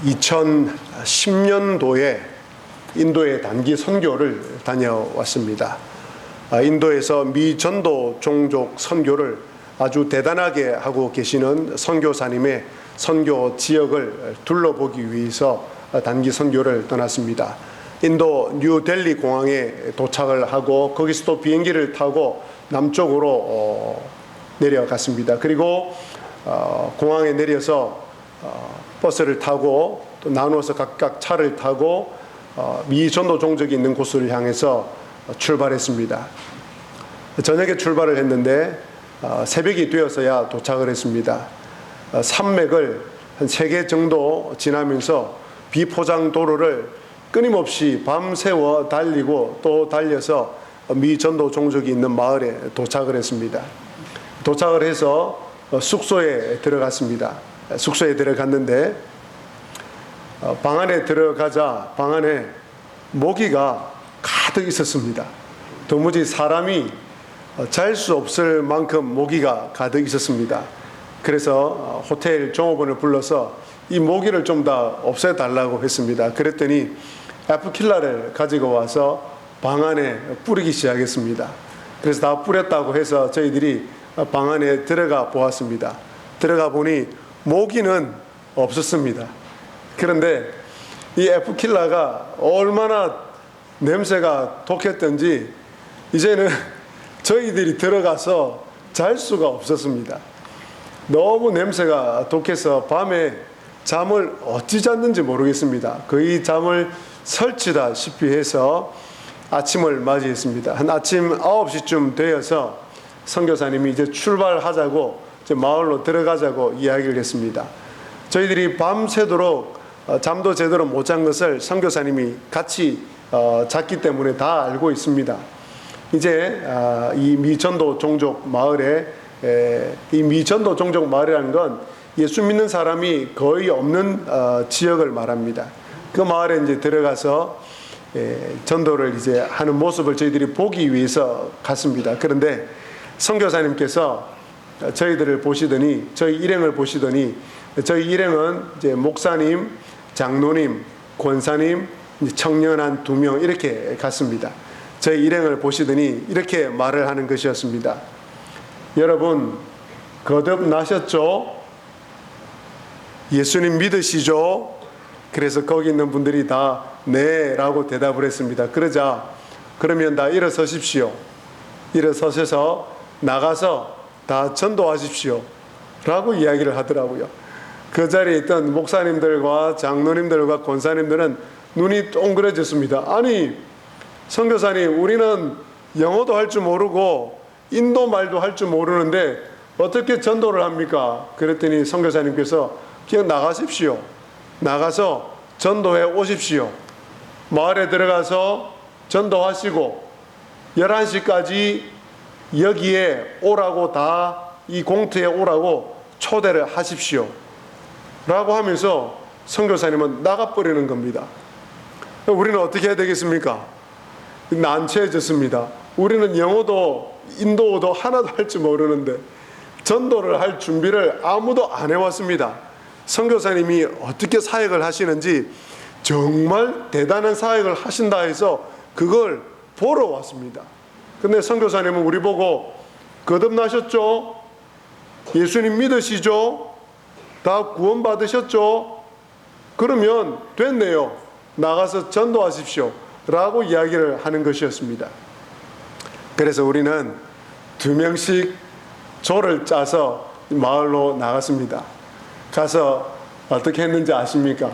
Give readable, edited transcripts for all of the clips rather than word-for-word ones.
2010년도에 인도의 단기 선교를 다녀왔습니다. 인도에서 미전도 종족 선교를 아주 대단하게 하고 계시는 선교사님의 선교 지역을 둘러보기 위해서 단기 선교를 떠났습니다. 인도 뉴델리 공항에 도착을 하고 거기서 또 비행기를 타고 남쪽으로 내려갔습니다. 그리고 공항에 내려서 버스를 타고 또 나누어서 각각 차를 타고 미전도 종족이 있는 곳을 향해서 출발했습니다. 저녁에 출발을 했는데 새벽이 되어서야 도착을 했습니다. 산맥을 한 3개 정도 지나면서 비포장 도로를 끊임없이 밤새워 달리고 또 달려서 미전도 종족이 있는 마을에 도착을 했습니다. 도착을 해서 숙소에 들어갔습니다. 숙소에 들어갔는데 방 안에 들어가자 방 안에 모기가 가득 있었습니다. 도무지 사람이 잘 수 없을 만큼 모기가 가득 있었습니다. 그래서 호텔 종업원을 불러서 이 모기를 좀 더 없애달라고 했습니다. 그랬더니 에프킬라를 가지고 와서 방 안에 뿌리기 시작했습니다. 그래서 다 뿌렸다고 해서 저희들이 방 안에 들어가 보았습니다. 들어가 보니 모기는 없었습니다. 그런데 이 에프킬라가 얼마나 냄새가 독했던지 이제는 저희들이 들어가서 잘 수가 없었습니다. 너무 냄새가 독해서 밤에 잠을 어찌 잤는지 모르겠습니다. 거의 잠을 설치다시피 해서 아침을 맞이했습니다. 한 아침 9시쯤 되어서 선교사님이 이제 출발하자고 이제 마을로 들어가자고 이야기를 했습니다. 저희들이 밤새도록 잠도 제대로 못 잔 것을 선교사님이 같이 잤기 때문에 다 알고 있습니다. 이제 이 미전도 종족 마을에 이 미전도 종족 마을이라는 건 예수 믿는 사람이 거의 없는 지역을 말합니다. 그 마을에 이제 들어가서 전도를 이제 하는 모습을 저희들이 보기 위해서 갔습니다. 그런데 선교사님께서 저희들을 보시더니 저희 일행을 보시더니 저희 일행은 이제 목사님, 장로님, 권사님, 청년 한 2명 이렇게 갔습니다. 저희 일행을 보시더니 이렇게 말을 하는 것이었습니다. 여러분 거듭나셨죠? 예수님 믿으시죠? 그래서 거기 있는 분들이 다 네 라고 대답을 했습니다. 그러자 그러면 다 일어서십시오. 일어서셔서 나가서 다 전도하십시오 라고 이야기를 하더라고요. 그 자리에 있던 목사님들과 장로님들과 권사님들은 눈이 동그래졌습니다. 아니 선교사님 우리는 영어도 할 줄 모르고 인도 말도 할 줄 모르는데 어떻게 전도를 합니까? 그랬더니 선교사님께서 그냥 나가십시오. 나가서 전도해 오십시오. 마을에 들어가서 전도하시고 11시까지 여기에 오라고 다 이 공터에 오라고 초대를 하십시오 라고 하면서 선교사님은 나가버리는 겁니다. 우리는 어떻게 해야 되겠습니까? 난처해졌습니다. 우리는 영어도 인도어도 하나도 할 줄 모르는데 전도를 할 준비를 아무도 안 해왔습니다. 선교사님이 어떻게 사역을 하시는지 정말 대단한 사역을 하신다 해서 그걸 보러 왔습니다. 근데 선교사님은 우리 보고 거듭나셨죠? 예수님 믿으시죠? 다 구원 받으셨죠? 그러면 됐네요. 나가서 전도하십시오 라고 이야기를 하는 것이었습니다. 그래서 우리는 2명씩 조를 짜서 마을로 나갔습니다. 가서 어떻게 했는지 아십니까?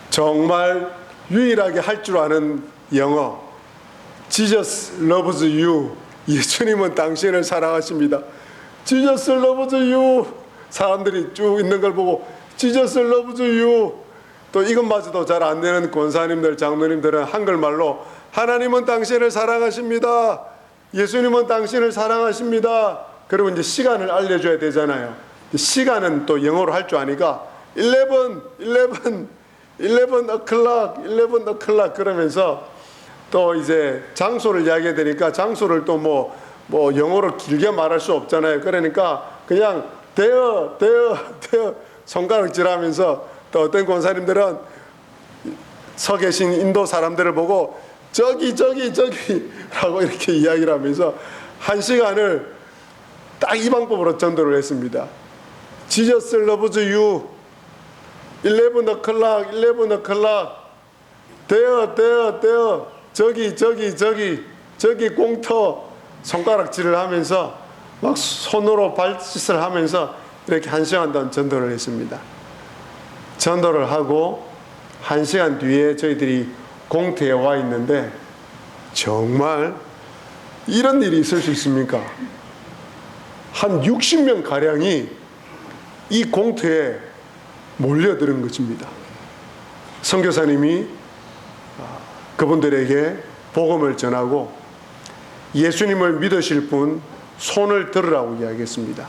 정말 유일하게 할 줄 아는 영어 Jesus loves you. 예수님은 당신을 사랑하십니다. Jesus loves you. 사람들이 쭉 있는 걸 보고 Jesus loves you. 또 이것마저도 잘 안 되는 권사님들, 장로님들은 한글말로 하나님은 당신을 사랑하십니다. 예수님은 당신을 사랑하십니다. 그리고 이제 시간을 알려줘야 되잖아요. 시간은 또 영어로 할 줄 아니까 11 o'clock 그러면서 또 이제 장소를 이야기해야 되니까 장소를 또 뭐 영어로 길게 말할 수 없잖아요. 그러니까 그냥 대어 손가락질하면서 또 어떤 권사님들은 서 계신 인도 사람들을 보고 저기 라고 이렇게 이야기를 하면서 1시간을 딱 이 방법으로 전도를 했습니다. Jesus loves you. 11 o'clock. there. 저기 공터 손가락질을 하면서 막 손으로 발짓을 하면서 이렇게 1시간 동안 전도를 했습니다. 전도를 하고 1시간 뒤에 저희들이 공터에 와 있는데 정말 이런 일이 있을 수 있습니까? 한 60명 가량이 이 공터에 몰려드는 것입니다. 선교사님이 그분들에게 복음을 전하고 예수님을 믿으실 분 손을 들으라고 이야기했습니다.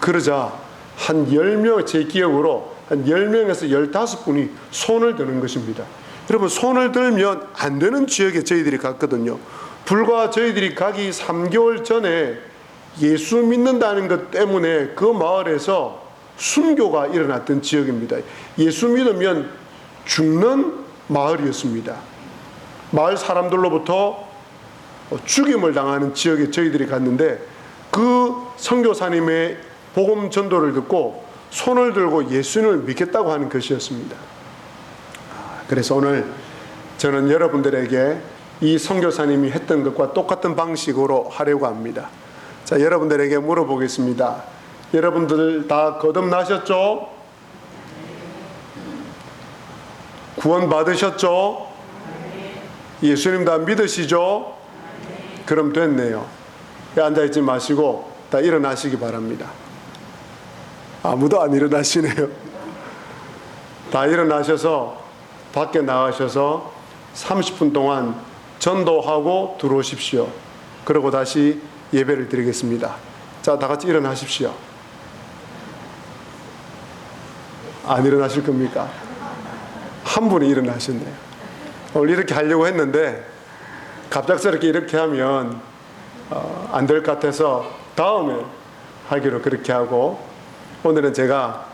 그러자 한 10명, 제 기억으로 한 10명에서 15분이 손을 드는 것입니다. 여러분, 손을 들면 안 되는 지역에 저희들이 갔거든요. 불과 저희들이 가기 3개월 전에 예수 믿는다는 것 때문에 그 마을에서 순교가 일어났던 지역입니다. 예수 믿으면 죽는 마을이었습니다. 마을 사람들로부터 죽임을 당하는 지역에 저희들이 갔는데 그 선교사님의 복음 전도를 듣고 손을 들고 예수님을 믿겠다고 하는 것이었습니다. 그래서 오늘 저는 여러분들에게 이 선교사님이 했던 것과 똑같은 방식으로 하려고 합니다. 자, 여러분들에게 물어보겠습니다. 여러분들 다 거듭나셨죠? 구원 받으셨죠? 예수님 다 믿으시죠? 그럼 됐네요. 앉아있지 마시고 다 일어나시기 바랍니다. 아무도 안 일어나시네요. 다 일어나셔서 밖에 나가셔서 30분 동안 전도하고 들어오십시오. 그리고 다시 예배를 드리겠습니다. 자, 다 같이 일어나십시오. 안 일어나실 겁니까? 한 분이 일어나셨네요. 오늘 이렇게 하려고 했는데 갑작스럽게 이렇게 하면 안 될 것 같아서 다음에 하기로 그렇게 하고, 오늘은 제가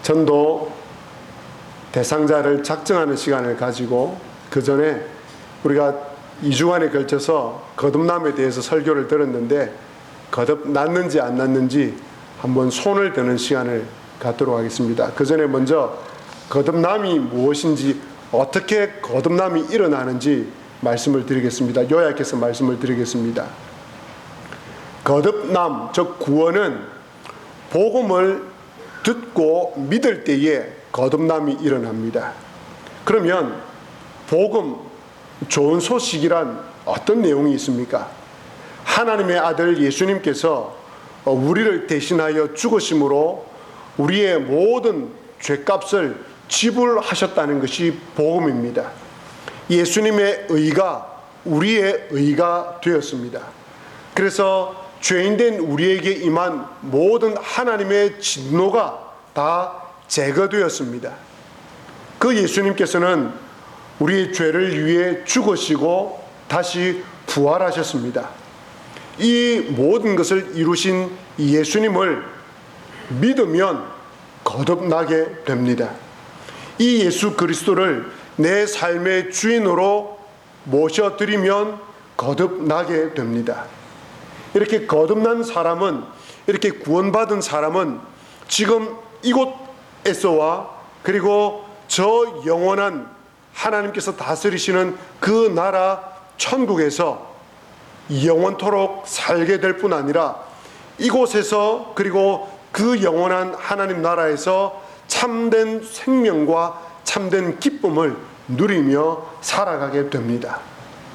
전도 대상자를 작정하는 시간을 가지고 그 전에 우리가 2주간에 걸쳐서 거듭남에 대해서 설교를 들었는데 거듭났는지 안 났는지 한번 손을 드는 시간을 갖도록 하겠습니다. 그 전에 먼저 거듭남이 무엇인지, 어떻게 거듭남이 일어나는지 말씀을 드리겠습니다. 요약해서 말씀을 드리겠습니다. 거듭남, 즉 구원은 복음을 듣고 믿을 때에 거듭남이 일어납니다. 그러면 복음, 좋은 소식이란 어떤 내용이 있습니까? 하나님의 아들 예수님께서 우리를 대신하여 죽으심으로 우리의 모든 죄값을 지불하셨다는 것이 복음입니다. 예수님의 의가 우리의 의가 되었습니다. 그래서 죄인된 우리에게 임한 모든 하나님의 진노가 다 제거되었습니다. 그 예수님께서는 우리의 죄를 위해 죽으시고 다시 부활하셨습니다. 이 모든 것을 이루신 예수님을 믿으면 거듭나게 됩니다. 이 예수 그리스도를 내 삶의 주인으로 모셔드리면 거듭나게 됩니다. 이렇게 거듭난 사람은, 이렇게 구원받은 사람은 지금 이곳에서와 그리고 저 영원한 하나님께서 다스리시는 그 나라 천국에서 영원토록 살게 될 뿐 아니라 이곳에서 그리고 그 영원한 하나님 나라에서 참된 생명과 참된 기쁨을 누리며 살아가게 됩니다.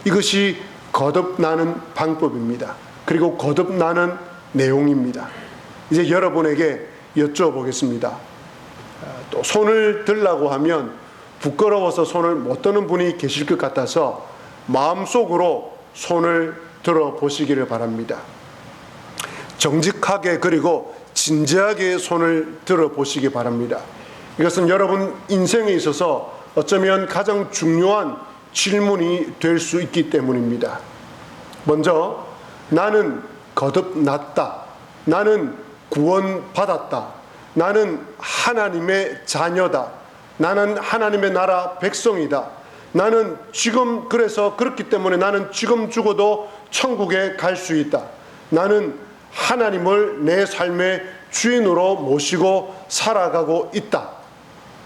이것이 거듭나는 방법입니다. 그리고 거듭나는 내용입니다. 이제 여러분에게 여쭤보겠습니다. 또 손을 들라고 하면 부끄러워서 손을 못 드는 분이 계실 것 같아서 마음속으로 손을 들어 보시기를 바랍니다. 정직하게 그리고 진지하게 손을 들어 보시기 바랍니다. 이것은 여러분 인생에 있어서 어쩌면 가장 중요한 질문이 될 수 있기 때문입니다. 먼저 나는 거듭났다, 나는 구원받았다. 나는 하나님의 자녀다. 나는 하나님의 나라 백성이다. 나는 지금 그래서 그렇기 때문에 나는 지금 죽어도 천국에 갈 수 있다. 나는 하나님을 내 삶의 주인으로 모시고 살아가고 있다.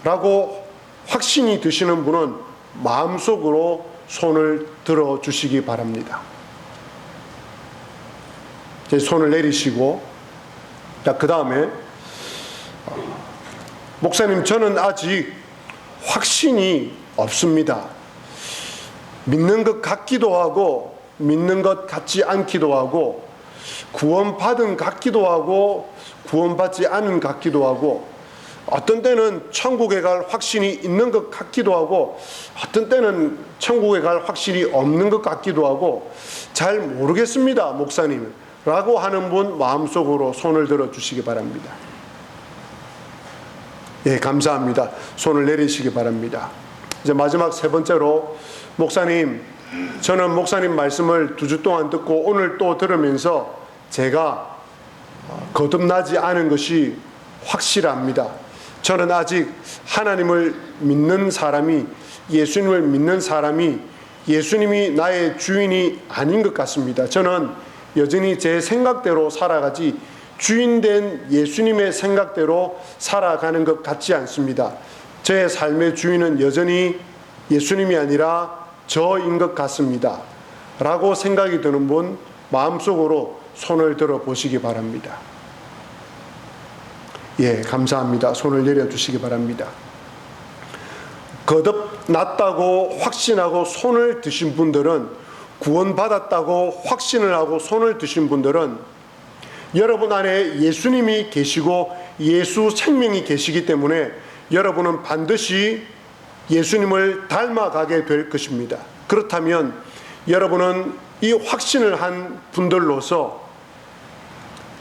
라고 확신이 드시는 분은 마음속으로 손을 들어주시기 바랍니다. 이제 손을 내리시고, 그 다음에 목사님, 저는 아직 확신이 없습니다. 믿는 것 같기도 하고 믿는 것 같지 않기도 하고, 구원받은 같기도 하고 구원받지 않은 같기도 하고, 어떤 때는 천국에 갈 확신이 있는 것 같기도 하고 어떤 때는 천국에 갈 확신이 없는 것 같기도 하고 잘 모르겠습니다, 목사님 라고 하는 분 마음속으로 손을 들어 주시기 바랍니다. 예, 감사합니다. 손을 내리시기 바랍니다. 이제 마지막 세 번째로, 목사님, 저는 목사님 말씀을 2주 동안 듣고 오늘 또 들으면서 제가 거듭나지 않은 것이 확실합니다. 저는 아직 하나님을 믿는 사람이, 예수님을 믿는 사람이 예수님이 나의 주인이 아닌 것 같습니다. 저는 여전히 제 생각대로 살아가지 주인된 예수님의 생각대로 살아가는 것 같지 않습니다. 제 삶의 주인은 여전히 예수님이 아니라 저인 것 같습니다. 라고 생각이 드는 분 마음속으로 손을 들어 보시기 바랍니다. 예, 감사합니다. 손을 내려주시기 바랍니다. 거듭났다고 확신하고 손을 드신 분들은, 구원받았다고 확신을 하고 손을 드신 분들은 여러분 안에 예수님이 계시고 예수 생명이 계시기 때문에 여러분은 반드시 예수님을 닮아가게 될 것입니다. 그렇다면 여러분은 이 확신을 한 분들로서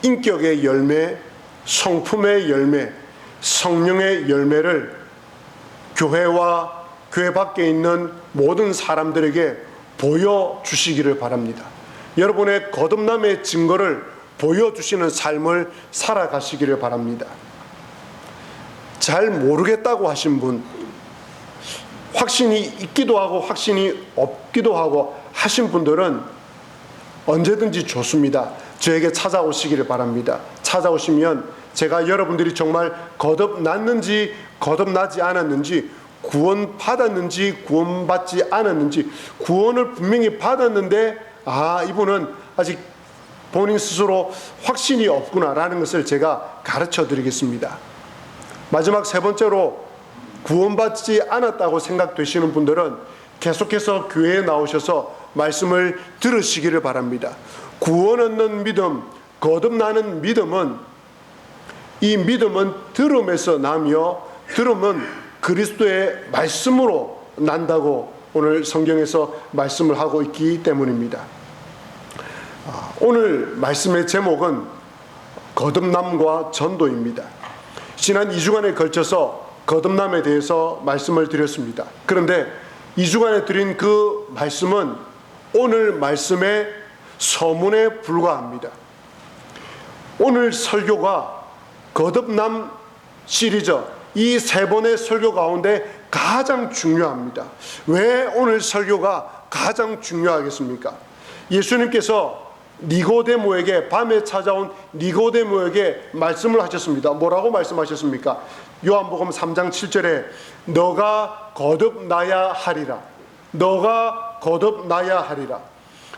인격의 열매, 성품의 열매, 성령의 열매를 교회와 교회 밖에 있는 모든 사람들에게 보여주시기를 바랍니다. 여러분의 거듭남의 증거를 보여주시는 삶을 살아가시기를 바랍니다. 잘 모르겠다고 하신 분, 확신이 있기도 하고 확신이 없기도 하고 하신 분들은 언제든지 좋습니다. 저에게 찾아오시기를 바랍니다. 찾아오시면 제가 여러분들이 정말 거듭났는지 거듭나지 않았는지, 구원받았는지 구원받지 않았는지, 구원을 분명히 받았는데 이분은 아직 본인 스스로 확신이 없구나라는 것을 제가 가르쳐 드리겠습니다. 마지막 세 번째로, 구원받지 않았다고 생각되시는 분들은 계속해서 교회에 나오셔서 말씀을 들으시기를 바랍니다. 구원 얻는 믿음, 거듭나는 믿음은, 이 믿음은 들음에서 나며 들음은 그리스도의 말씀으로 난다고 오늘 성경에서 말씀을 하고 있기 때문입니다. 오늘 말씀의 제목은 거듭남과 전도입니다. 지난 2주간에 걸쳐서 거듭남에 대해서 말씀을 드렸습니다. 그런데 2주간에 드린 그 말씀은 오늘 말씀의 서문에 불과합니다. 오늘 설교가 거듭남 시리즈 이 세 번의 설교 가운데 가장 중요합니다. 왜 오늘 설교가 가장 중요하겠습니까? 예수님께서 니고데모에게, 밤에 찾아온 니고데모에게 말씀을 하셨습니다. 뭐라고 말씀하셨습니까? 요한복음 3장 7절에 너가 거듭나야 하리라. 너가 거듭나야 하리라.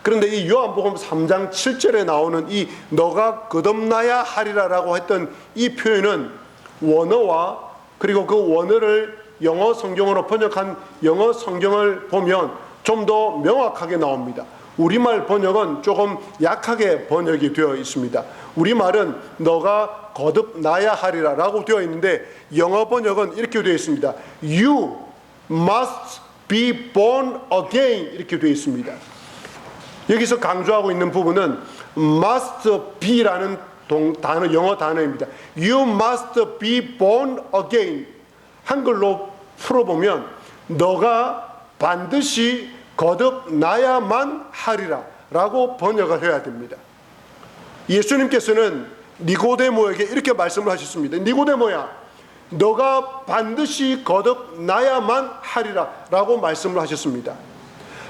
그런데 이 요한복음 3장 7절에 나오는 이 너가 거듭나야 하리라라고 했던 이 표현은 원어와, 그리고 그 원어를 영어 성경으로 번역한 영어 성경을 보면 좀 더 명확하게 나옵니다. 우리말 번역은 조금 약하게 번역이 되어 있습니다. 우리말은 너가 거듭나야 하리라 라고 되어 있는데 영어 번역은 이렇게 되어 있습니다. You must be born again 이렇게 되어 있습니다. 여기서 강조하고 있는 부분은 must be라는 단어, 영어 단어입니다. You must be born again. 한글로 풀어보면 너가 반드시 거듭나야만 하리라 라고 번역을 해야 됩니다. 예수님께서는 니고데모에게 이렇게 말씀을 하셨습니다. 니고데모야, 너가 반드시 거듭나야만 하리라 라고 말씀을 하셨습니다.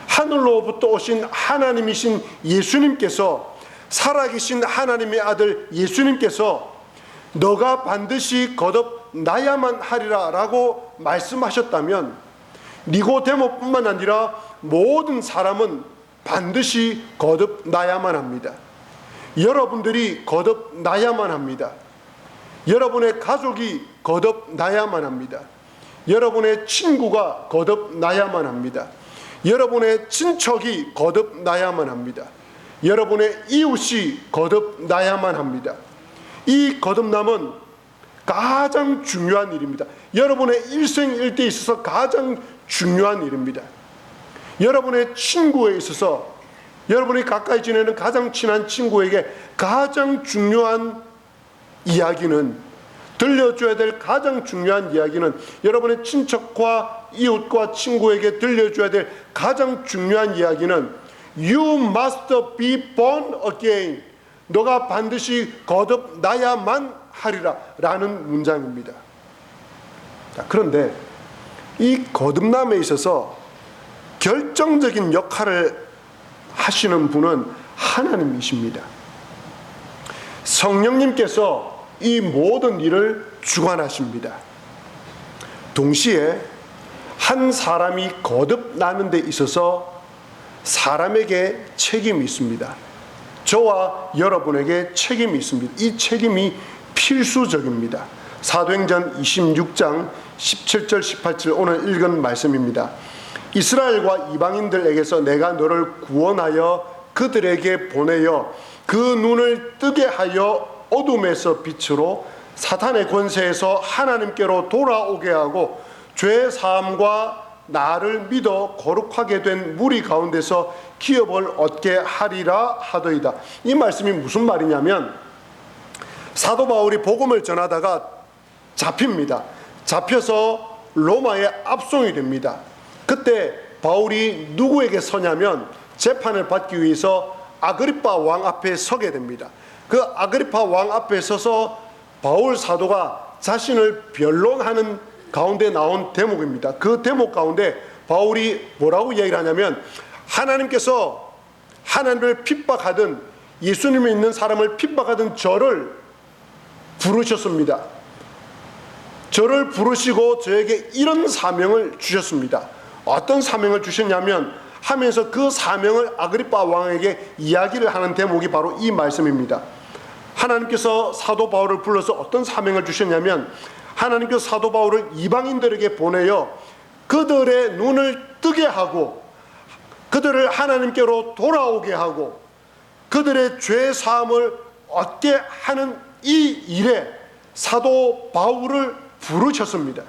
하늘로부터 오신 하나님이신 예수님께서, 살아계신 하나님의 아들 예수님께서 너가 반드시 거듭나야만 하리라 라고 말씀하셨다면, 니고데모뿐만 아니라 모든 사람은 반드시 거듭나야만 합니다. 여러분들이 거듭나야만 합니다. 여러분의 가족이 거듭나야만 합니다. 여러분의 친구가 거듭나야만 합니다. 여러분의 친척이 거듭나야만 합니다. 여러분의 이웃이 거듭나야만 합니다. 이 거듭남은 가장 중요한 일입니다. 여러분의 일생일대에 있어서 가장 중요한 일입니다. 여러분의 친구에 있어서, 여러분이 가까이 지내는 가장 친한 친구에게 가장 중요한 이야기는, 들려줘야 될 가장 중요한 이야기는, 여러분의 친척과 이웃과 친구에게 들려줘야 될 가장 중요한 이야기는 You must be born again. 너가 반드시 거듭나야만 하리라 라는 문장입니다. 그런데 이 거듭남에 있어서 결정적인 역할을 하시는 분은 하나님이십니다. 성령님께서 이 모든 일을 주관하십니다. 동시에 한 사람이 거듭나는 데 있어서 사람에게 책임이 있습니다. 저와 여러분에게 책임이 있습니다. 이 책임이 필수적입니다. 사도행전 26장 17절 18절 오늘 읽은 말씀입니다. 이스라엘과 이방인들에게서 내가 너를 구원하여 그들에게 보내어 그 눈을 뜨게 하여 어둠에서 빛으로 사탄의 권세에서 하나님께로 돌아오게 하고 죄 사함과 나를 믿어 거룩하게 된 무리 가운데서 기업을 얻게 하리라 하더이다. 이 말씀이 무슨 말이냐면, 사도 바울이 복음을 전하다가 잡힙니다. 잡혀서 로마에 압송이 됩니다. 그때 바울이 누구에게 서냐면 재판을 받기 위해서 아그리파 왕 앞에 서게 됩니다. 그 아그리파 왕 앞에 서서 바울 사도가 자신을 변론하는 가운데 나온 대목입니다. 그 대목 가운데 바울이 뭐라고 얘기를 하냐면, 하나님께서 하나님을 핍박하던, 예수님을 믿는 사람을 핍박하던 저를 부르셨습니다. 저를 부르시고 저에게 이런 사명을 주셨습니다. 어떤 사명을 주셨냐면 하면서 그 사명을 아그리파 왕에게 이야기를 하는 대목이 바로 이 말씀입니다. 하나님께서 사도 바울을 불러서 어떤 사명을 주셨냐면, 하나님께서 사도 바울을 이방인들에게 보내어 그들의 눈을 뜨게 하고 그들을 하나님께로 돌아오게 하고 그들의 죄 사함을 얻게 하는 이 일에 사도 바울을 부르셨습니다.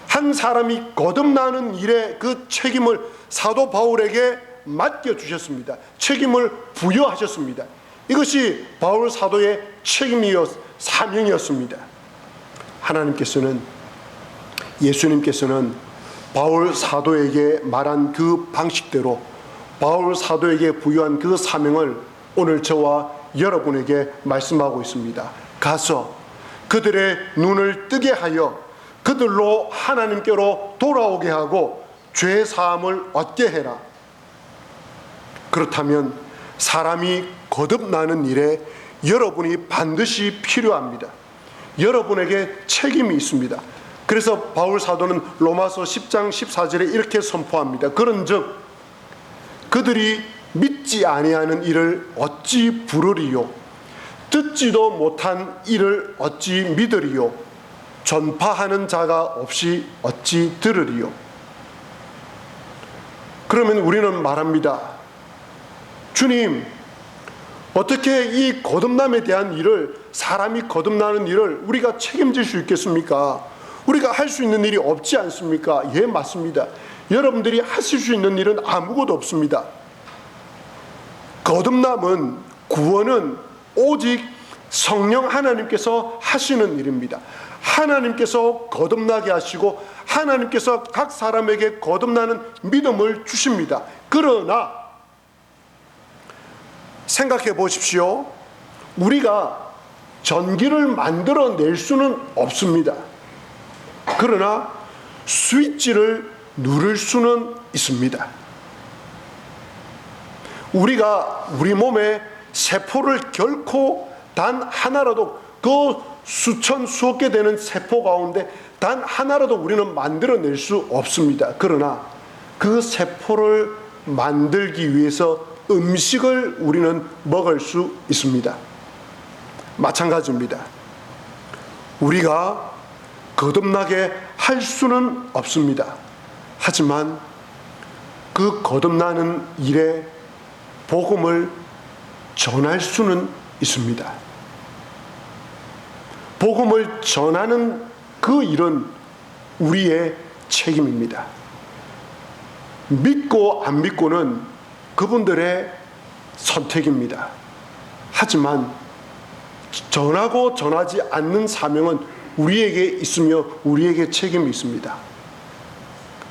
한 사람이 거듭나는 일에 그 책임을 사도 바울에게 맡겨주셨습니다. 책임을 부여하셨습니다. 이것이 바울 사도의 사명이었습니다. 하나님께서는, 예수님께서는 바울 사도에게 말한 그 방식대로 바울 사도에게 부여한 그 사명을 오늘 저와 여러분에게 말씀하고 있습니다. 가서 그들의 눈을 뜨게 하여 그들로 하나님께로 돌아오게 하고 죄 사함을 얻게 해라. 그렇다면 사람이 거듭나는 일에 여러분이 반드시 필요합니다. 여러분에게 책임이 있습니다. 그래서 바울 사도는 로마서 10장 14절에 이렇게 선포합니다. 그런즉 그들이 믿지 아니하는 일을 어찌 부르리요? 듣지도 못한 일을 어찌 믿으리요? 전파하는 자가 없이 어찌 들으리요? 그러면 우리는 말합니다. 주님, 어떻게 이 거듭남에 대한 일을, 사람이 거듭나는 일을 우리가 책임질 수 있겠습니까? 우리가 할 수 있는 일이 없지 않습니까? 예, 맞습니다. 여러분들이 하실 수 있는 일은 아무것도 없습니다. 거듭남은, 구원은 오직 성령 하나님께서 하시는 일입니다. 하나님께서 거듭나게 하시고 하나님께서 각 사람에게 거듭나는 믿음을 주십니다. 그러나 생각해 보십시오. 우리가 전기를 만들어낼 수는 없습니다. 그러나 스위치를 누를 수는 있습니다. 우리가 우리 몸의 세포를 결코 단 하나라도 그 수천 수억 개 되는 세포 가운데 단 하나라도 우리는 만들어낼 수 없습니다. 그러나 그 세포를 만들기 위해서 음식을 우리는 먹을 수 있습니다. 마찬가지입니다. 우리가 거듭나게 할 수는 없습니다. 하지만 그 거듭나는 일에 복음을 전할 수는 있습니다. 복음을 전하는 그 일은 우리의 책임입니다. 믿고 안 믿고는 그분들의 선택입니다. 하지만 전하고 전하지 않는 사명은 우리에게 있으며 우리에게 책임이 있습니다.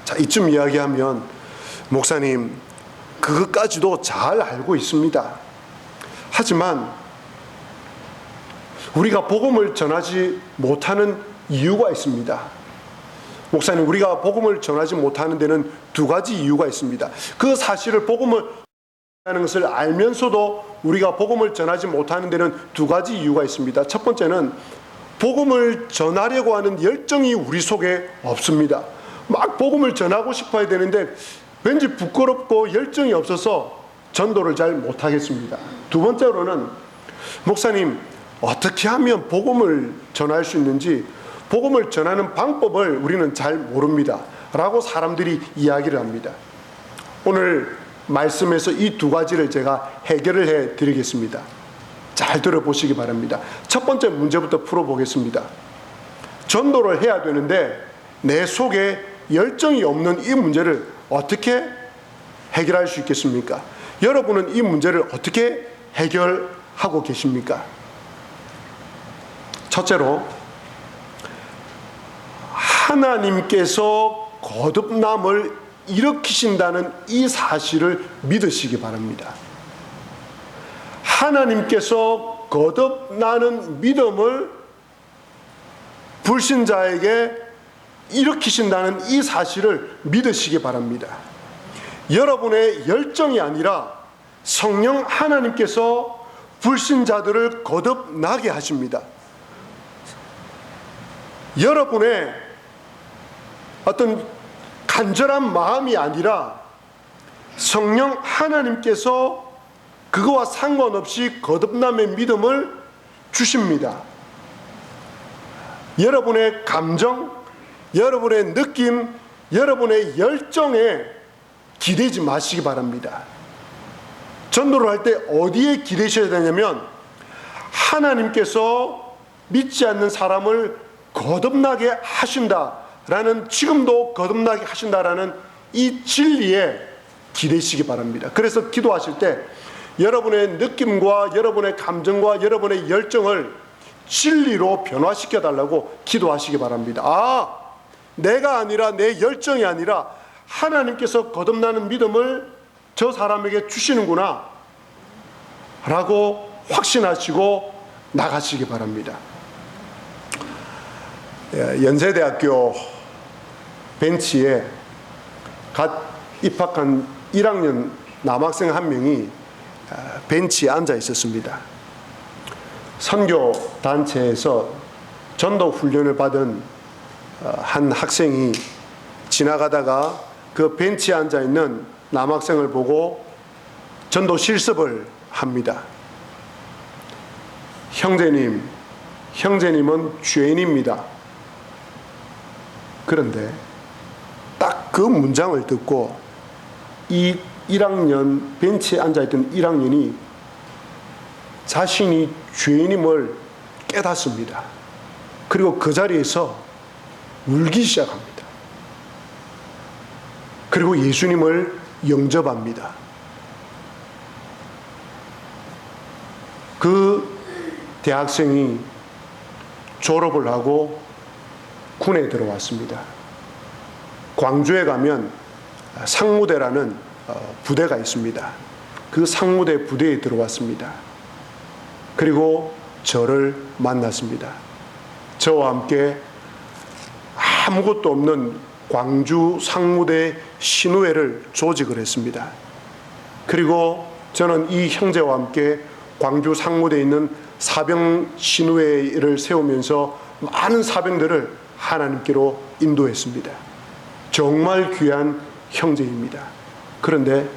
자, 이쯤 이야기하면 목사님 그것까지도 잘 알고 있습니다. 하지만 우리가 복음을 전하지 못하는 이유가 있습니다. 목사님, 우리가 복음을 전하지 못하는 데는 두 가지 이유가 있습니다. 그 사실을 복음을 하는 것을 알면서도 우리가 복음을 전하지 못하는 데는 두 가지 이유가 있습니다. 첫 번째는 복음을 전하려고 하는 열정이 우리 속에 없습니다. 막 복음을 전하고 싶어야 되는데 왠지 부끄럽고 열정이 없어서 전도를 잘 못하겠습니다. 두 번째로는 목사님 어떻게 하면 복음을 전할 수 있는지 복음을 전하는 방법을 우리는 잘 모릅니다 라고 사람들이 이야기를 합니다. 오늘 말씀에서 이 두 가지를 제가 해결을 해 드리겠습니다. 잘 들어보시기 바랍니다. 첫 번째 문제부터 풀어보겠습니다. 전도를 해야 되는데 내 속에 열정이 없는 이 문제를 어떻게 해결할 수 있겠습니까? 여러분은 이 문제를 어떻게 해결하고 계십니까? 첫째로 하나님께서 거듭남을 일으키신다는 이 사실을 믿으시기 바랍니다. 하나님께서 거듭나는 믿음을 불신자에게 일으키신다는 이 사실을 믿으시기 바랍니다. 여러분의 열정이 아니라 성령 하나님께서 불신자들을 거듭나게 하십니다. 여러분의 어떤 간절한 마음이 아니라 성령 하나님께서 그거와 상관없이 거듭남의 믿음을 주십니다. 여러분의 감정, 여러분의 느낌, 여러분의 열정에 기대지 마시기 바랍니다. 전도를 할 때 어디에 기대셔야 되냐면 하나님께서 믿지 않는 사람을 거듭나게 하신다라는, 지금도 거듭나게 하신다라는 이 진리에 기대시기 바랍니다. 그래서 기도하실 때 여러분의 느낌과 여러분의 감정과 여러분의 열정을 진리로 변화시켜 달라고 기도하시기 바랍니다. 아, 내가 아니라 내 열정이 아니라 하나님께서 거듭나는 믿음을 저 사람에게 주시는구나 라고 확신하시고 나가시기 바랍니다. 연세대학교 벤치에 갓 입학한 1학년 남학생 한 명이 벤치에 앉아 있었습니다. 선교 단체에서 전도 훈련을 받은 한 학생이 지나가다가 그 벤치에 앉아 있는 남학생을 보고 전도 실습을 합니다. 형제님, 형제님은 죄인입니다. 그런데 딱 그 문장을 듣고 이 1학년 벤치에 앉아있던 1학년이 자신이 죄인임을 깨닫습니다. 그리고 그 자리에서 울기 시작합니다. 그리고 예수님을 영접합니다. 그 대학생이 졸업을 하고 군에 들어왔습니다. 광주에 가면 상무대라는 부대가 있습니다. 그 상무대 부대에 들어왔습니다. 그리고 저를 만났습니다. 저와 함께 아무것도 없는 광주 상무대 신우회를 조직을 했습니다. 그리고 저는 이 형제와 함께 광주 상무대에 있는 사병 신우회를 세우면서 많은 사병들을 하나님께로 인도했습니다. 정말 귀한 형제입니다. 그런데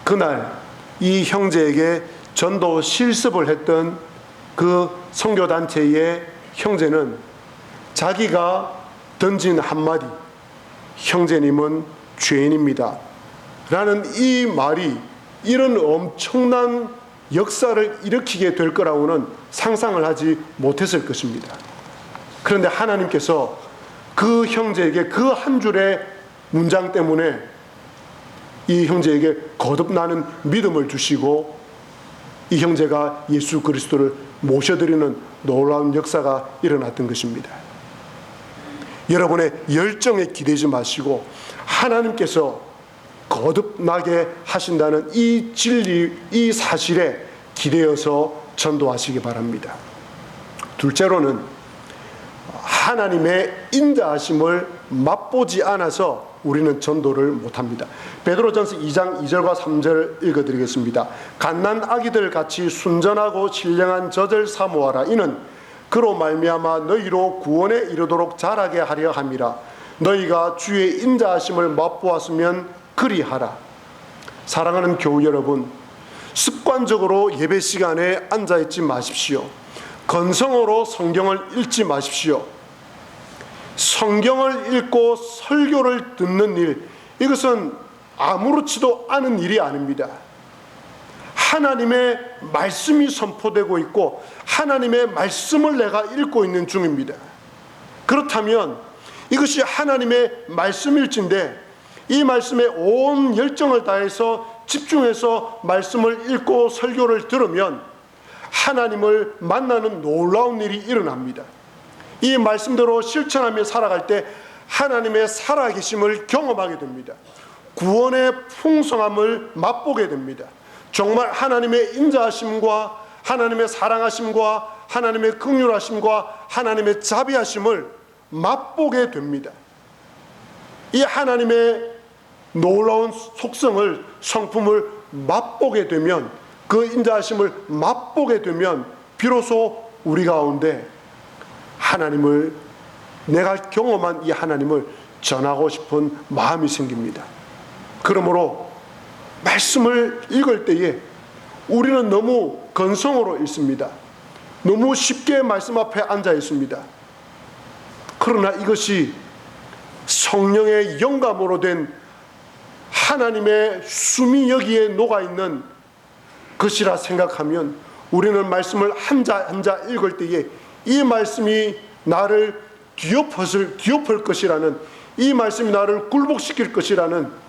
그날 이 형제에게 전도 실습을 했던 그 선교단체의 형제는 자기가 던진 한마디, 형제님은 죄인입니다 라는 이 말이 이런 엄청난 역사를 일으키게 될 거라고는 상상을 하지 못했을 것입니다. 그런데 하나님께서 그 형제에게 그 한 줄의 문장 때문에 이 형제에게 거듭나는 믿음을 주시고 이 형제가 예수 그리스도를 모셔드리는 놀라운 역사가 일어났던 것입니다. 여러분의 열정에 기대지 마시고 하나님께서 거듭나게 하신다는 이 진리, 이 사실에 기대어서 전도하시기 바랍니다. 둘째로는 하나님의 인자하심을 맛보지 않아서 우리는 전도를 못합니다. 베드로전서 2장 2절과 3절 읽어드리겠습니다. 갓난 아기들 같이 순전하고 신령한 젖을 사모하라. 이는 그로 말미암아 너희로 구원에 이르도록 자라게 하려 함이라. 너희가 주의 인자하심을 맛보았으면 그리하라. 사랑하는 교우 여러분, 습관적으로 예배 시간에 앉아있지 마십시오. 건성으로 성경을 읽지 마십시오. 성경을 읽고 설교를 듣는 일, 이것은 아무렇지도 않은 일이 아닙니다. 하나님의 말씀이 선포되고 있고 하나님의 말씀을 내가 읽고 있는 중입니다. 그렇다면 이것이 하나님의 말씀일진데 이 말씀에 온 열정을 다해서 집중해서 말씀을 읽고 설교를 들으면 하나님을 만나는 놀라운 일이 일어납니다. 이 말씀대로 실천하며 살아갈 때 하나님의 살아계심을 경험하게 됩니다. 구원의 풍성함을 맛보게 됩니다. 정말 하나님의 인자하심과 하나님의 사랑하심과 하나님의 긍휼하심과 하나님의 자비하심을 맛보게 됩니다. 이 하나님의 놀라운 속성을, 성품을 맛보게 되면, 그 인자하심을 맛보게 되면 비로소 우리 가운데 하나님을, 내가 경험한 이 하나님을 전하고 싶은 마음이 생깁니다. 그러므로 말씀을 읽을 때에 우리는 너무 건성으로 읽습니다. 너무 쉽게 말씀 앞에 앉아 있습니다. 그러나 이것이 성령의 영감으로 된 하나님의 숨이 여기에 녹아있는 것이라 생각하면 우리는 말씀을 한자 읽을 때에 이 말씀이 나를 뒤엎을 것이라는, 이 말씀이 나를 굴복시킬 것이라는,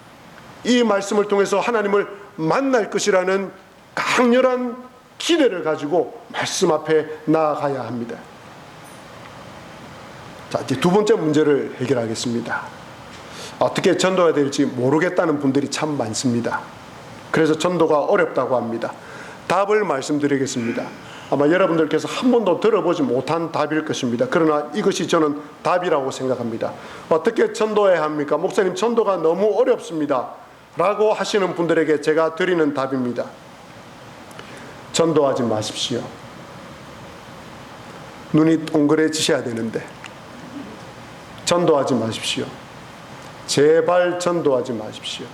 이 말씀을 통해서 하나님을 만날 것이라는 강렬한 기대를 가지고 말씀 앞에 나아가야 합니다. 자, 이제 두 번째 문제를 해결하겠습니다. 어떻게 전도해야 될지 모르겠다는 분들이 참 많습니다. 그래서 전도가 어렵다고 합니다. 답을 말씀드리겠습니다. 아마 여러분들께서 한 번도 들어보지 못한 답일 것입니다. 그러나 이것이 저는 답이라고 생각합니다. 어떻게 전도해야 합니까? 목사님, 전도가 너무 어렵습니다 라고 하시는 분들에게 제가 드리는 답입니다. 전도하지 마십시오. 눈이 동그래지셔야 되는데 전도하지 마십시오. 제발 전도하지 마십시오.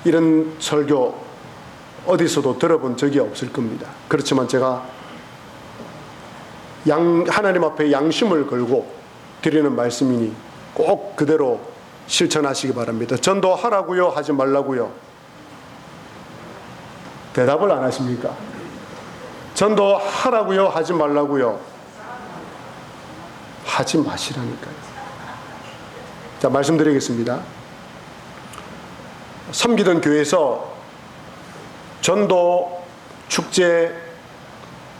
이런 설교 어디서도 들어본 적이 없을 겁니다. 그렇지만 제가 하나님 앞에 양심을 걸고 드리는 말씀이니 꼭 그대로 실천하시기 바랍니다. 전도하라고요? 하지 말라고요? 대답을 안 하십니까? 전도하라고요? 하지 말라고요? 하지 마시라니까요. 자, 말씀드리겠습니다. 섬기던 교회에서 전도 축제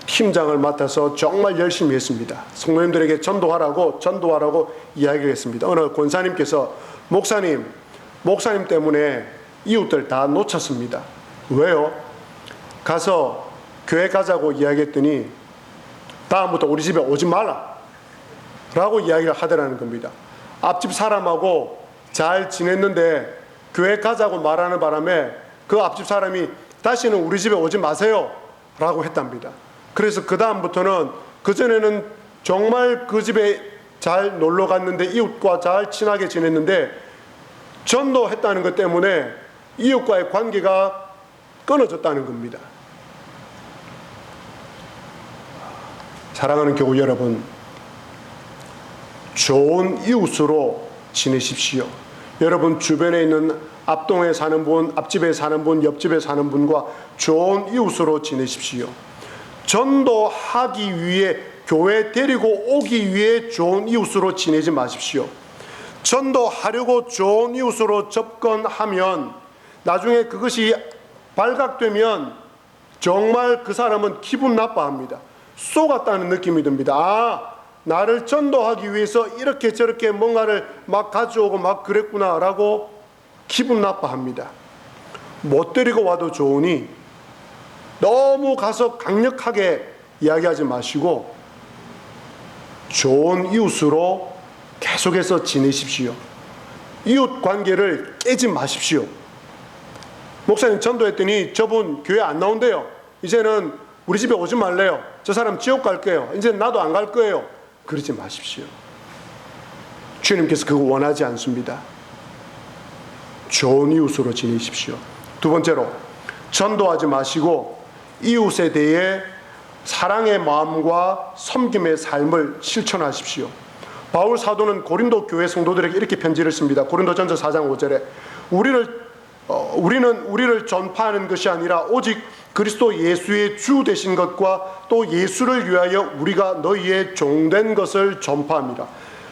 팀장을 맡아서 정말 열심히 했습니다. 성도님들에게 전도하라고 이야기했습니다. 어느 권사님께서 목사님 때문에 이웃들 다 놓쳤습니다. 왜요? 가서 교회 가자고 이야기했더니 다음부터 우리 집에 오지 마라 라고 이야기를 하더라는 겁니다. 앞집 사람하고 잘 지냈는데 교회 가자고 말하는 바람에 그 앞집 사람이 다시는 우리 집에 오지 마세요 라고 했답니다. 그래서 그 다음부터는, 그전에는 정말 그 집에 잘 놀러 갔는데 이웃과 잘 친하게 지냈는데 전도했다는 것 때문에 이웃과의 관계가 끊어졌다는 겁니다. 사랑하는 교우 여러분, 좋은 이웃으로 지내십시오. 여러분 주변에 있는 앞동에 사는 분, 앞집에 사는 분, 옆집에 사는 분과 좋은 이웃으로 지내십시오. 전도하기 위해, 교회 데리고 오기 위해 좋은 이웃으로 지내지 마십시오. 전도하려고 좋은 이웃으로 접근하면 나중에 그것이 발각되면 정말 그 사람은 기분 나빠합니다. 속았다는 느낌이 듭니다. 아, 나를 전도하기 위해서 이렇게 저렇게 뭔가를 막 가져오고 막 그랬구나 라고 기분 나빠합니다. 못 데리고 와도 좋으니 너무 가서 강력하게 이야기하지 마시고 좋은 이웃으로 계속해서 지내십시오. 이웃 관계를 깨지 마십시오. 목사님 전도했더니 저분 교회 안 나온대요. 이제는 우리 집에 오지 말래요. 저 사람 지옥 갈게요. 이제 나도 안 갈 거예요. 그러지 마십시오. 주님께서 그거 원하지 않습니다. 좋은 이웃으로 지내십시오. 두 번째로, 전도하지 마시고 이웃에 대해 사랑의 마음과 섬김의 삶을 실천하십시오. 바울 사도는 고린도 교회 성도들에게 이렇게 편지를 씁니다. 고린도전서 4장 5절에 우리는 우리를 전파하는 것이 아니라 오직 그리스도 예수의 주 되신 것과 또 예수를 위하여 우리가 너희의 종된 것을 전파합니다.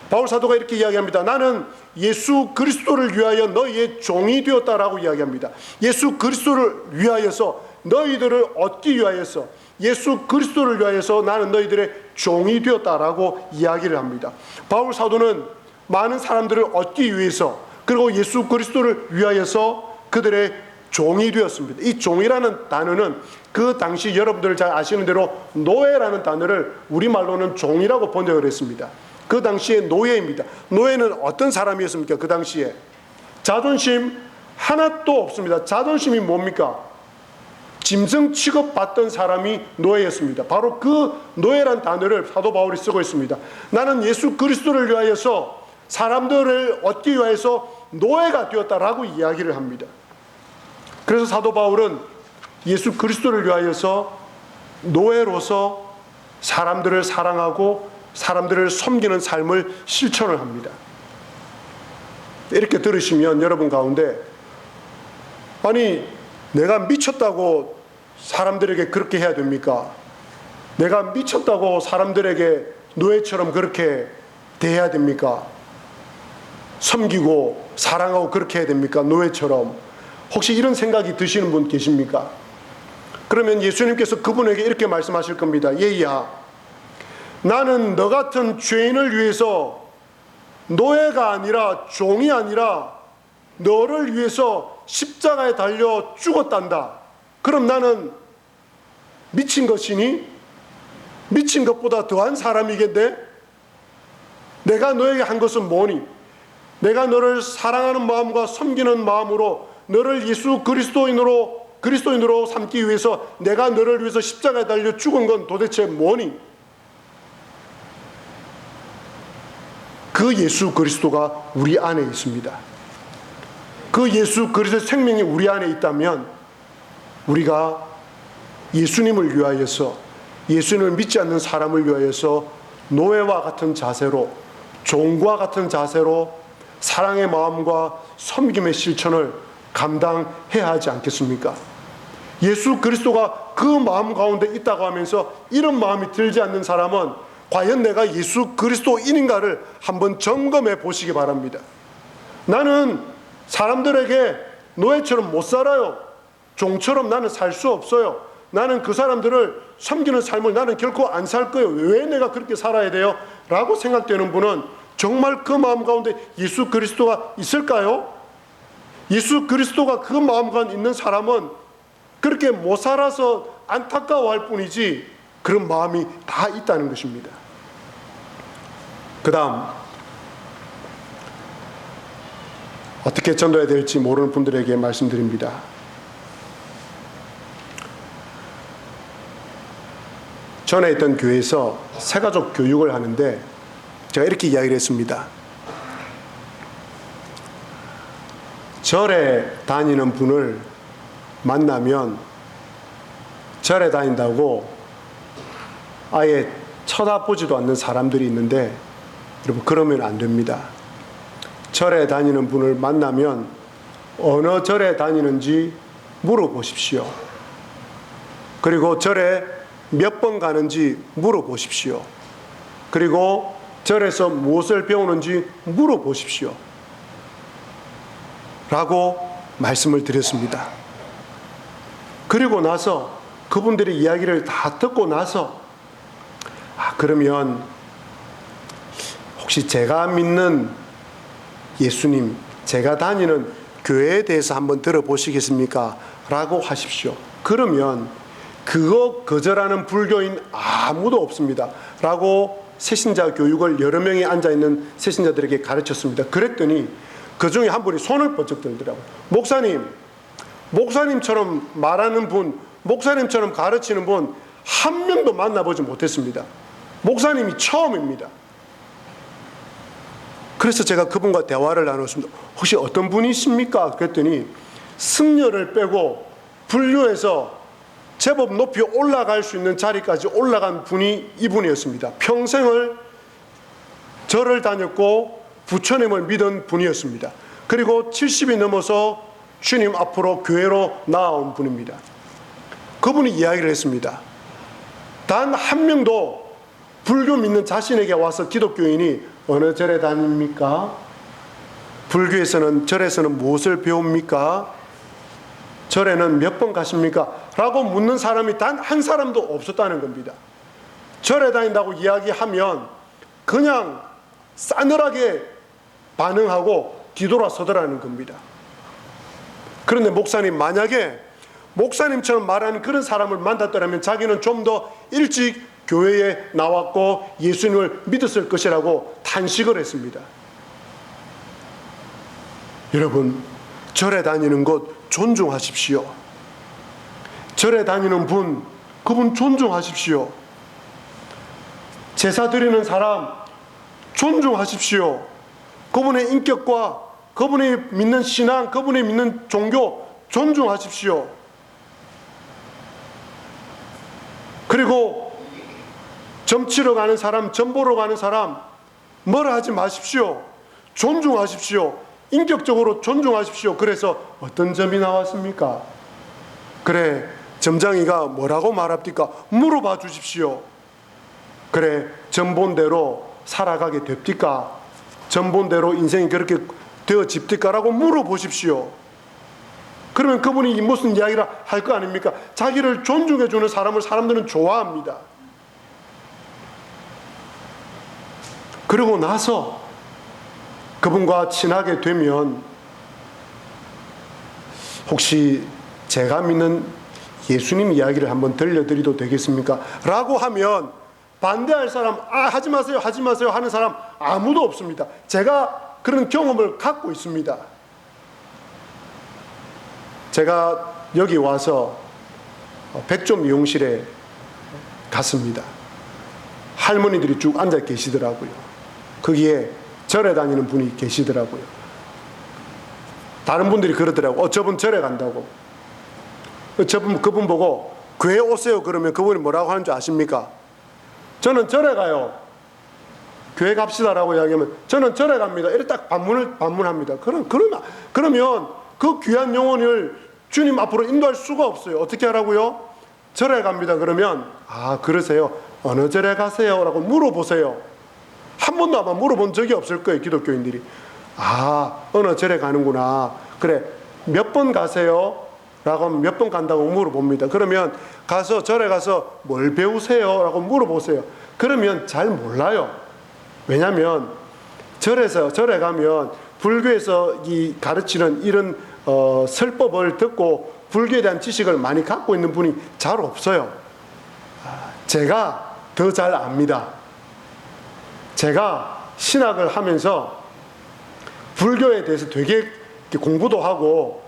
바울 사도가 이렇게 이야기합니다. 나는 예수 그리스도를 위하여 너희의 종이 되었다라고 이야기합니다. 예수 그리스도를 위하여서, 너희들을 얻기 위하여서, 예수 그리스도를 위하여서 나는 너희들의 종이 되었다라고 이야기를 합니다. 바울 사도는 많은 사람들을 얻기 위해서, 그리고 예수 그리스도를 위하여서 그들의 종이 되었습니다. 이 종이라는 단어는 그 당시 여러분들 잘 아시는 대로 노예라는 단어를 우리말로는 종이라고 번역을 했습니다. 그 당시에 노예입니다. 노예는 어떤 사람이었습니까? 그 당시에 자존심 하나도 없습니다. 자존심이 뭡니까? 짐승 취급받던 사람이 노예였습니다. 바로 그 노예란 단어를 사도 바울이 쓰고 있습니다. 나는 예수 그리스도를 위하여서, 사람들을 얻기 위하여서 노예가 되었다라고 이야기를 합니다. 그래서 사도 바울은 예수 그리스도를 위하여서 노예로서 사람들을 사랑하고 사람들을 섬기는 삶을 실천을 합니다. 이렇게 들으시면 여러분 가운데, 아니 내가 미쳤다고 사람들에게 그렇게 해야 됩니까? 내가 미쳤다고 사람들에게 노예처럼 그렇게 대해야 됩니까? 섬기고 사랑하고 그렇게 해야 됩니까? 노예처럼. 혹시 이런 생각이 드시는 분 계십니까? 그러면 예수님께서 그분에게 이렇게 말씀하실 겁니다. 얘야, 나는 너 같은 죄인을 위해서 노예가 아니라, 종이 아니라 너를 위해서 십자가에 달려 죽었단다. 그럼 나는 미친 것이니? 미친 것보다 더한 사람이겠네? 내가 너에게 한 것은 뭐니? 내가 너를 사랑하는 마음과 섬기는 마음으로 너를 예수 그리스도인으로 삼기 위해서 내가 너를 위해서 십자가에 달려 죽은 건 도대체 뭐니? 그 예수 그리스도가 우리 안에 있습니다. 그 예수 그리스도의 생명이 우리 안에 있다면 우리가 예수님을 위하여서, 예수님을 믿지 않는 사람을 위하여서 노예와 같은 자세로, 종과 같은 자세로 사랑의 마음과 섬김의 실천을 감당해야 하지 않겠습니까? 예수 그리스도가 그 마음 가운데 있다고 하면서 이런 마음이 들지 않는 사람은 과연 내가 예수 그리스도인인가를 한번 점검해 보시기 바랍니다. 나는 사람들에게 노예처럼 못 살아요. 종처럼 나는 살 수 없어요. 나는 그 사람들을 섬기는 삶을 나는 결코 안 살 거예요. 왜 내가 그렇게 살아야 돼요? 라고 생각되는 분은 정말 그 마음 가운데 예수 그리스도가 있을까요? 예수 그리스도가 그 마음 가운데 있는 사람은 그렇게 못 살아서 안타까워할 뿐이지 그런 마음이 다 있다는 것입니다. 그 다음, 어떻게 전도해야 될지 모르는 분들에게 말씀드립니다. 전에 있던 교회에서 새가족 교육을 하는데 제가 이렇게 이야기를 했습니다. 절에 다니는 분을 만나면 절에 다닌다고 아예 쳐다보지도 않는 사람들이 있는데 여러분, 그러면 안 됩니다. 절에 다니는 분을 만나면 어느 절에 다니는지 물어보십시오. 그리고 절에 몇 번 가는지 물어보십시오. 그리고 절에서 무엇을 배우는지 물어보십시오. 라고 말씀을 드렸습니다. 그리고 나서 그분들의 이야기를 다 듣고 나서 그러면 혹시 제가 믿는 예수님, 제가 다니는 교회에 대해서 한번 들어보시겠습니까? 라고 하십시오. 그러면 그거 거절하는 불교인 아무도 없습니다. 라고 새신자 교육을 여러 명이 앉아있는 새신자들에게 가르쳤습니다. 그랬더니 그 중에 한 분이 손을 번쩍 들더라고요. 목사님처럼 말하는 분, 목사님처럼 가르치는 분 한 명도 만나보지 못했습니다. 목사님이 처음입니다. 그래서 제가 그분과 대화를 나눴습니다. 혹시 어떤 분이십니까? 그랬더니 승려를 빼고 불교에서 제법 높이 올라갈 수 있는 자리까지 올라간 분이 이분이었습니다. 평생을 절을 다녔고 부처님을 믿은 분이었습니다. 그리고 70이 넘어서 주님 앞으로 교회로 나아온 분입니다. 그분이 이야기를 했습니다. 단 한 명도 불교 믿는 자신에게 와서 기독교인이 어느 절에 다닙니까? 불교에서는 절에서는 무엇을 배웁니까? 절에는 몇 번 가십니까? 라고 묻는 사람이 단 한 사람도 없었다는 겁니다. 절에 다닌다고 이야기하면 그냥 싸늘하게 반응하고 뒤돌아서더라는 겁니다. 그런데 목사님, 만약에 목사님처럼 말하는 그런 사람을 만났더라면 자기는 좀 더 일찍 교회에 나왔고 예수님을 믿었을 것이라고 탄식을 했습니다. 여러분, 절에 다니는 것 존중하십시오. 절에 다니는 분, 그분 존중하십시오. 제사 드리는 사람 존중하십시오. 그분의 인격과 그분이 믿는 신앙, 그분이 믿는 종교 존중하십시오. 그리고 점 치러 가는 사람, 점 보러 가는 사람 뭐라 하지 마십시오. 존중하십시오. 인격적으로 존중하십시오. 그래서 어떤 점이 나왔습니까? 그래, 점장이가 뭐라고 말합니까? 물어봐 주십시오. 그래, 점 본 대로 살아가게 됩니까? 점 본 대로 인생이 그렇게 되어집니까? 라고 물어보십시오. 그러면 그분이 무슨 이야기를 할 거 아닙니까? 자기를 존중해주는 사람을 사람들은 좋아합니다. 그러고 나서 그분과 친하게 되면 혹시 제가 믿는 예수님 이야기를 한번 들려드려도 되겠습니까? 라고 하면 반대할 사람, 하지 마세요, 하지 마세요 하는 사람 아무도 없습니다. 제가 그런 경험을 갖고 있습니다. 제가 여기 와서 백조 미용실에 갔습니다. 할머니들이 쭉 앉아 계시더라고요. 거기에 절에 다니는 분이 계시더라고요. 다른 분들이 그러더라고요. 저분 절에 간다고. 그분 보고 교회 오세요 그러면 그분이 뭐라고 하는 줄 아십니까? 저는 절에 가요. 교회 갑시다라고 이야기하면 저는 절에 갑니다. 이렇게 딱 반문합니다. 그러면 그 귀한 영혼을 주님 앞으로 인도할 수가 없어요. 어떻게 하라고요? 절에 갑니다. 그러면 그러세요. 어느 절에 가세요? 라고 물어보세요. 한 번도 아마 물어본 적이 없을 거예요. 기독교인들이. 어느 절에 가는구나. 그래, 몇 번 가세요? 라고 하면 몇 번 간다고 물어봅니다. 그러면 절에 가서 뭘 배우세요? 라고 물어보세요. 그러면 잘 몰라요. 왜냐하면 절에 가면 불교에서 가르치는 이런 설법을 듣고 불교에 대한 지식을 많이 갖고 있는 분이 잘 없어요. 제가 더 잘 압니다. 제가 신학을 하면서 불교에 대해서 되게 공부도 하고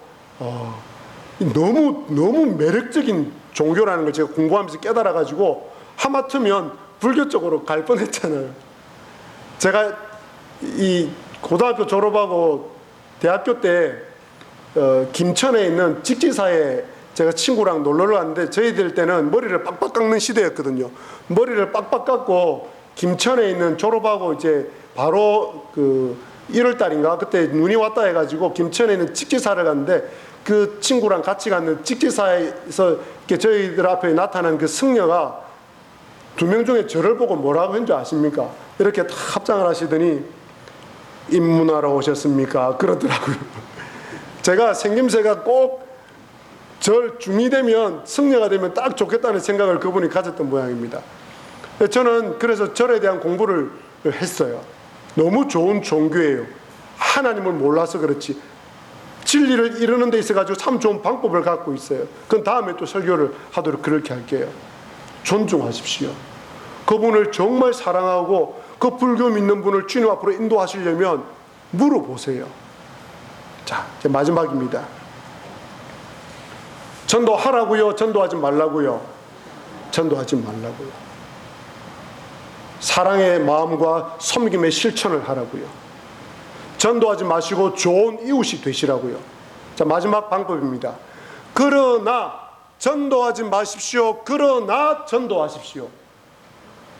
너무 매력적인 종교라는 걸 제가 공부하면서 깨달아가지고 하마터면 불교 쪽으로 갈 뻔했잖아요. 제가 이 고등학교 졸업하고 대학교 때 김천에 있는 직지사에 제가 친구랑 놀러를 갔는데, 저희들 때는 머리를 빡빡 깎는 시대였거든요. 머리를 빡빡 깎고 김천에 있는, 졸업하고 이제 바로 1월 달인가 그때 눈이 왔다 해가지고 김천에 있는 직지사를 갔는데, 그 친구랑 같이 갔는 직지사에서 이렇게 저희들 앞에 나타난 그 승려가 2명 중에 저를 보고 뭐라고 했는지 아십니까? 이렇게 다 합장을 하시더니 입문하러 오셨습니까? 그러더라고요. 제가 생김새가 꼭 절 중이 되면, 승려가 되면 딱 좋겠다는 생각을 그분이 가졌던 모양입니다. 저는 그래서 절에 대한 공부를 했어요. 너무 좋은 종교예요. 하나님을 몰라서 그렇지 진리를 이루는 데 있어가지고 참 좋은 방법을 갖고 있어요. 그건 다음에 또 설교를 하도록 그렇게 할게요. 존중하십시오. 그분을 정말 사랑하고 그 불교 믿는 분을 주님 앞으로 인도하시려면 물어보세요. 자, 이제 마지막입니다. 전도하라고요? 전도하지 말라고요? 전도하지 말라고요. 사랑의 마음과 섬김의 실천을 하라고요. 전도하지 마시고 좋은 이웃이 되시라고요. 자, 마지막 방법입니다. 그러나 전도하지 마십시오. 그러나 전도하십시오.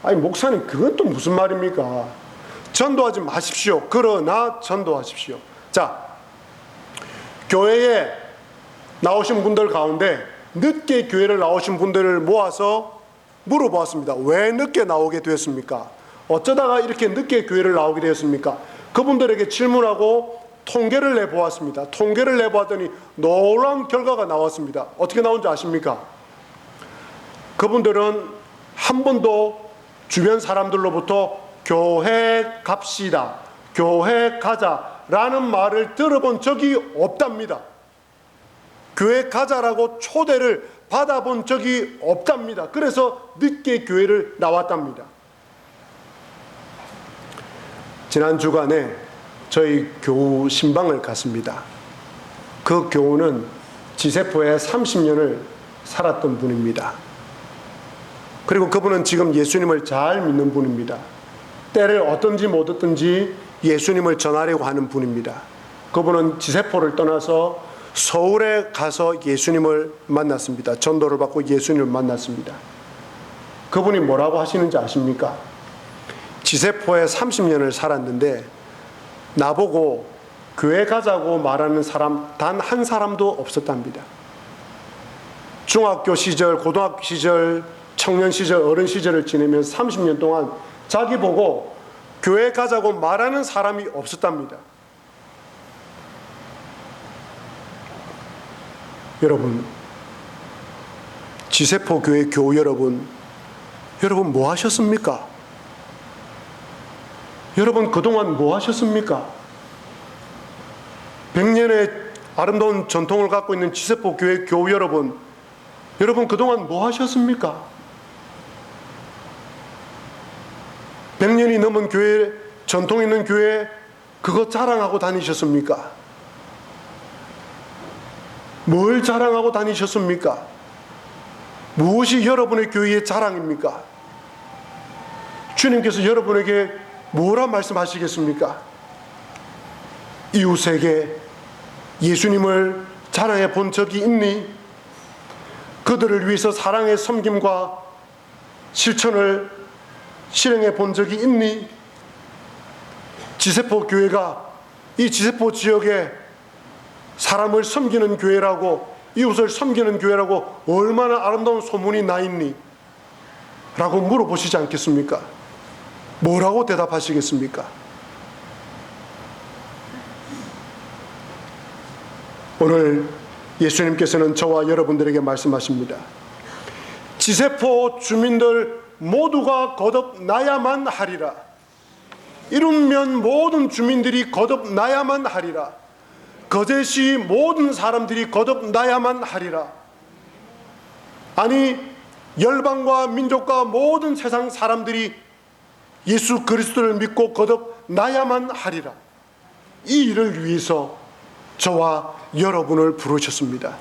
아니 목사님, 그건 또 무슨 말입니까? 전도하지 마십시오. 그러나 전도하십시오. 자, 교회에 나오신 분들 가운데 늦게 교회를 나오신 분들을 모아서 물어보았습니다. 왜 늦게 나오게 되었습니까? 어쩌다가 이렇게 늦게 교회를 나오게 되었습니까? 그분들에게 질문하고 통계를 내보았습니다. 통계를 내보았더니 놀라운 결과가 나왔습니다. 어떻게 나온지 아십니까? 그분들은 한 번도 주변 사람들로부터 교회 갑시다, 교회 가자라는 말을 들어본 적이 없답니다. 교회 가자라고 초대를 받아본 적이 없답니다. 그래서 늦게 교회를 나왔답니다. 지난 주간에 저희 교우 신방을 갔습니다. 그 교우는 지세포에 30년을 살았던 분입니다. 그리고 그분은 지금 예수님을 잘 믿는 분입니다. 때를 얻든지 못 얻든지 예수님을 전하려고 하는 분입니다. 그분은 지세포를 떠나서 서울에 가서 예수님을 만났습니다. 전도를 받고 예수님을 만났습니다. 그분이 뭐라고 하시는지 아십니까? 지세포에 30년을 살았는데 나보고 교회 가자고 말하는 사람 단 한 사람도 없었답니다. 중학교 시절, 고등학교 시절, 청년 시절, 어른 시절을 지내면 30년 동안 자기 보고 교회 가자고 말하는 사람이 없었답니다. 여러분, 지세포 교회 교우 여러분 뭐 하셨습니까? 여러분 그동안 뭐 하셨습니까? 100년의 아름다운 전통을 갖고 있는 지세포 교회 교우 여러분 그동안 뭐 하셨습니까? 100년이 넘은 교회, 전통 있는 교회 그거 자랑하고 다니셨습니까? 뭘 자랑하고 다니셨습니까? 무엇이 여러분의 교회의 자랑입니까? 주님께서 여러분에게 뭐라 말씀하시겠습니까? 이웃에게 예수님을 자랑해 본 적이 있니? 그들을 위해서 사랑의 섬김과 실천을 실행해 본 적이 있니? 지세포 교회가 이 지세포 지역에 사람을 섬기는 교회라고, 이웃을 섬기는 교회라고 얼마나 아름다운 소문이 나 있니? 라고 물어보시지 않겠습니까? 뭐라고 대답하시겠습니까? 오늘 예수님께서는 저와 여러분들에게 말씀하십니다. 지세포 주민들 모두가 거듭나야만 하리라. 이루면 모든 주민들이 거듭나야만 하리라. 거제시 모든 사람들이 거듭나야만 하리라. 아니, 열방과 민족과 모든 세상 사람들이 예수 그리스도를 믿고 거듭나야만 하리라. 이 일을 위해서 저와 여러분을 부르셨습니다.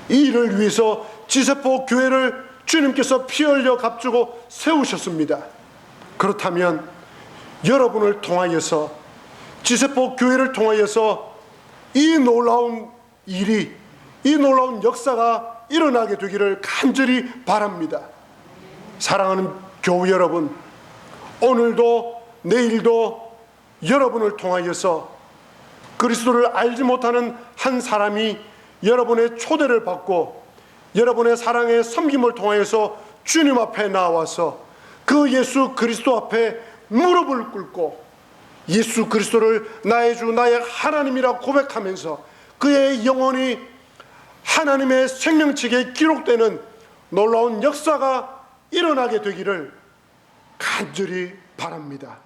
이 일을 위해서 지세포 교회를 주님께서 피 흘려 값주고 세우셨습니다. 그렇다면 여러분을 통하여서, 지세포 교회를 통하여서 이 놀라운 일이, 이 놀라운 역사가 일어나게 되기를 간절히 바랍니다. 사랑하는 교우 여러분, 오늘도 내일도 여러분을 통하여서 그리스도를 알지 못하는 한 사람이 여러분의 초대를 받고 여러분의 사랑의 섬김을 통하여서 주님 앞에 나와서 그 예수 그리스도 앞에 무릎을 꿇고 예수 그리스도를 나의 주 나의 하나님이라 고백하면서 그의 영혼이 하나님의 생명책에 기록되는 놀라운 역사가 일어나게 되기를 간절히 바랍니다.